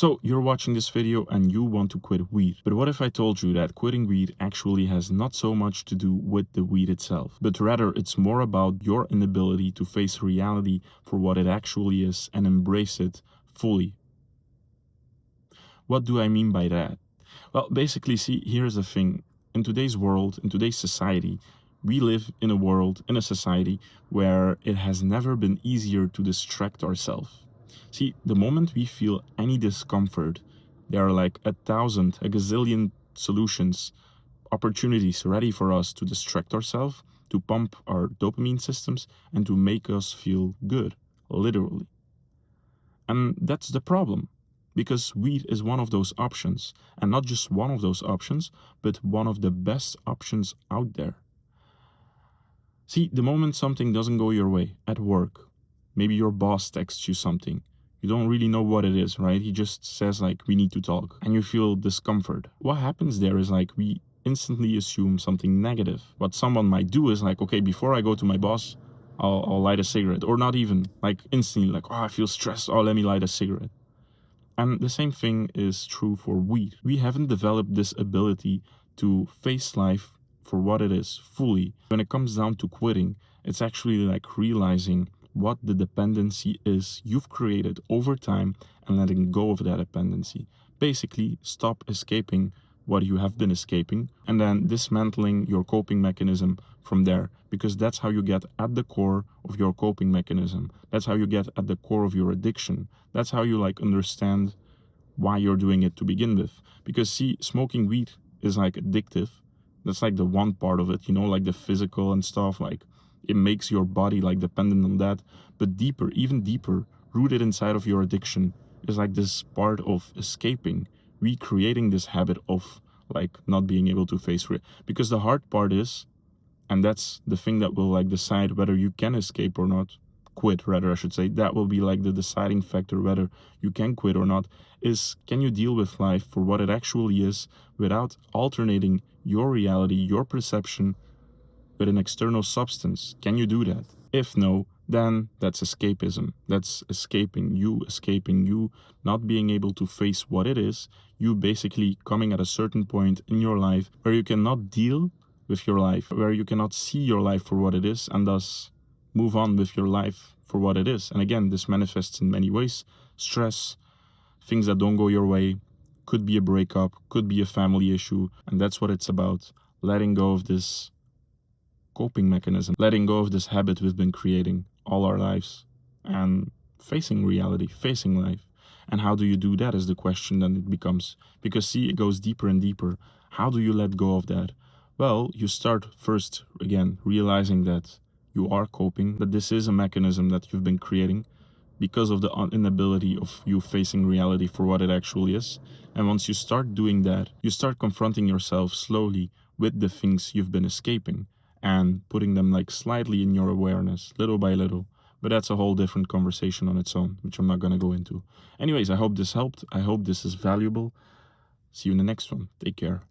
So you're watching this video and you want to quit weed. But what if I told you that quitting weed actually has not so much to do with the weed itself, but rather it's more about your inability to face reality for what it actually is and embrace it fully. What do I mean by that? Well, basically, see, here's the thing. In today's world, in today's society, we live in a world, in a society where it has never been easier to distract ourselves. See, the moment we feel any discomfort, there are like a gazillion solutions, opportunities ready for us to distract ourselves, to pump our dopamine systems, and to make us feel good, literally. And that's the problem, because weed is one of those options, and not just one of those options, but one of the best options out there. See, the moment something doesn't go your way at work, maybe your boss texts you something, you don't really know what it is, right? He just says like, we need to talk, and you feel discomfort. What happens there is like, we instantly assume something negative. What someone might do is like, okay, before I go to my boss, I'll light a cigarette, or not even like instantly like, oh, I feel stressed, oh, let me light a cigarette. And the same thing is true for weed. We haven't developed this ability to face life for what it is fully. When it comes down to quitting, it's actually like realizing what the dependency is you've created over time and letting go of that dependency. Basically, stop escaping what you have been escaping and then dismantling your coping mechanism from there, because that's how you get at the core of your coping mechanism. That's how you get at the core of your addiction. That's how you like understand why you're doing it to begin with. Because see, smoking weed is like addictive. That's like the one part of it, like the physical and stuff, like it makes your body like dependent on that. But deeper, even deeper, rooted inside of your addiction is like this part of escaping, recreating this habit of like not being able to face it. Because the hard part is, and that's the thing that will like decide whether you can escape or not, quit rather I should say, that will be like the deciding factor whether you can quit or not, is can you deal with life for what it actually is without alternating your reality, your perception with an external substance? Can you do that? If no, then that's escapism. That's escaping you, not being able to face what it is, you basically coming at a certain point in your life where you cannot deal with your life, where you cannot see your life for what it is, and thus move on with your life for what it is. And again, this manifests in many ways. Stress, things that don't go your way, could be a breakup, could be a family issue, and that's what it's about. Letting go of this coping mechanism, letting go of this habit we've been creating all our lives, and facing reality, facing life. And how do you do that is the question then it becomes. Because see, it goes deeper and deeper. How do you let go of that? Well, you start first, again, realizing that you are coping, that this is a mechanism that you've been creating because of the inability of you facing reality for what it actually is. And once you start doing that, you start confronting yourself slowly with the things you've been escaping and putting them like slightly in your awareness, little by little. But that's a whole different conversation on its own, which I'm not going to go into. Anyways, I hope this helped. I hope this is valuable. See you in the next one. Take care.